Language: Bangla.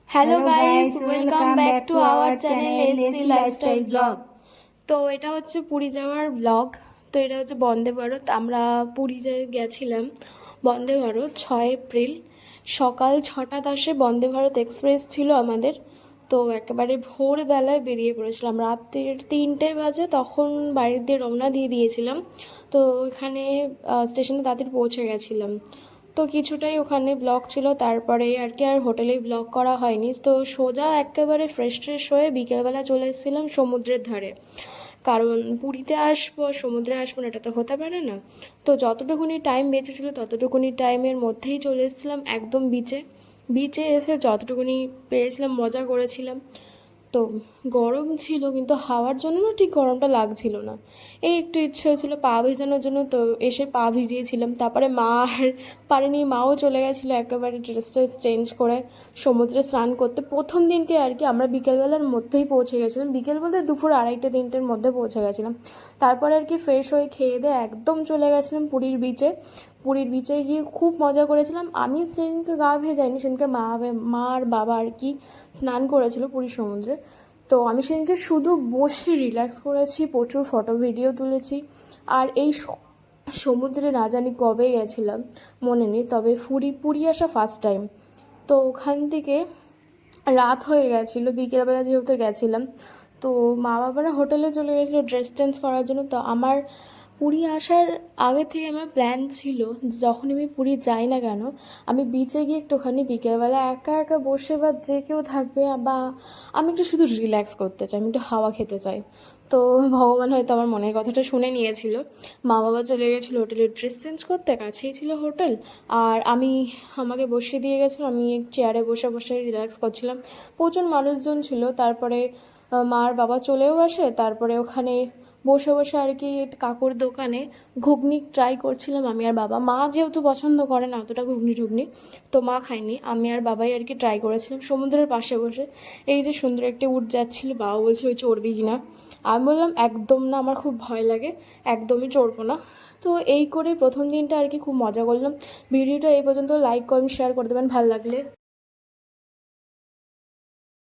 Hello hello guys, guys, welcome welcome back back to to our our channel channel SC AC lifestyle lifestyle blog. Blog. তো এটা হচ্ছে পুরী যাওয়ার ব্লগ। তো এটা হচ্ছে বন্দে ভারত। আমরা পুরী গেছিলাম বন্দে ভারত 6 এপ্রিল সকাল 6টা 10-এ বন্দে ভারত এক্সপ্রেস ছিল আমাদের। তো একেবারে ভোরবেলায় বেরিয়ে পড়েছিলাম, রাত্রির 3টে বাজে তখন বাড়ির দিয়ে রওনা দিয়ে দিয়েছিলাম। তো এখানে স্টেশনে তাড়াতাড়ি পৌঁছে গেছিলাম। তো কিছুটাই ওখানে ব্লগ ছিল, তারপরে আর কি আর হোটেলে ব্লগ করা হয়নি। তো সোজা একেবারে ফ্রেশ ট্রেশ হয়ে বিকেলবেলা চলে এসেছিলাম সমুদ্রের ধারে, কারণ পুরীতে আসবো সমুদ্রে আসবো না এটা তো হতে পারে না। তো যতটুকুনি টাইম বেঁচেছিল ততটুকুনি টাইমের মধ্যেই চলে এসেছিলাম একদম বিচে। বিচে এসে যতটুকুনি পেরেছিলাম মজা করেছিলাম। তো গরম ছিল কিন্তু হাওয়ার জন্য ঠিক গরমটা লাগছিল না। এই একটু ইচ্ছে হয়েছিল পা ভেজানোর জন্য, তো এসে পা ভিজিয়েছিলাম। তারপরে মা আর পারেনি, মাও চলে গেছিলো একেবারে ড্রেসটা চেঞ্জ করে সমুদ্রে স্নান করতে। প্রথম দিনকে আর কি আমরা বিকেলবেলার মধ্যেই পৌঁছে গেছিলাম, বিকেল বলতে দুপুর 2:30-3টের মধ্যে পৌঁছে গেছিলাম। তারপরে আর কি ফ্রেশ হয়ে খেয়ে দিয়ে একদম চলে গেছিলাম পুরীর বিচে। পুরীর বিচে গিয়ে খুব মজা করেছিলাম। আমি সেদিনকে গা ভেজাইনি, সেদিনকে মা আর বাবা আর কি স্নান করেছিল পুরীর সমুদ্রে। তো আমি সেদিনকে শুধু বসে রিল্যাক্স করেছি, প্রচুর ফটো ভিডিও তুলেছি। আর এই সমুদ্রে না জানি কবে গেছিলাম মনে নেই, তবে পুরী পুরী আসা ফার্স্ট টাইম। তো ওখান থেকে রাত হয়ে গেছিলো বিকেলবেলা যেহেতু গেছিলাম। তো মা বাবারা হোটেলে চলে গেছিলো ড্রেস চেঞ্জ করার জন্য। তো আমার পুরী আসার আগে থেকে আমার প্ল্যান ছিল যখন আমি পুরী যাই না কেন আমি বিচে গিয়ে একটুখানি বিকেলবেলা একা একা বসে, বা যে কেউ থাকবে, বা আমি একটু শুধু রিল্যাক্স করতে চাই, আমি একটু হাওয়া খেতে চাই। তো ভগবান হয়তো আমার মনের কথাটা শুনে নিয়েছিল। মা বাবা চলে গেছিলো হোটেলে ড্রেস চেঞ্জ করতে, কাছেই ছিল হোটেল। আর আমাকে বসিয়ে দিয়ে গেছিলো, আমি চেয়ারে বসে বসে রিল্যাক্স করছিলাম। প্রচুর মানুষজন ছিল। তারপরে মা আর বাবা চলেও আসে। তারপরে ওখানে বসে বসে আর কি কাকুর দোকানে ঘুগনি ট্রাই করছিলাম আমি আর বাবা। মা যেহেতু পছন্দ করে না অতটা ঘুগনি টুগনি, তো মা খায়নি, আমি আর বাবাই আর কি ট্রাই করেছিলাম সমুদ্রের পাশে বসে। এই যে সুন্দর একটি উট যাচ্ছিল, বাবা বলছে ওই চড়বি কি না। আমি বললাম একদম না, আমার খুব ভয় লাগে, একদমই চড়বো না। তো এই করে প্রথম দিনটা আর কি খুব মজা করলাম। ভিডিওটা এই পর্যন্ত, লাইক কমেন্ট শেয়ার করে দেবেন ভালো লাগলে।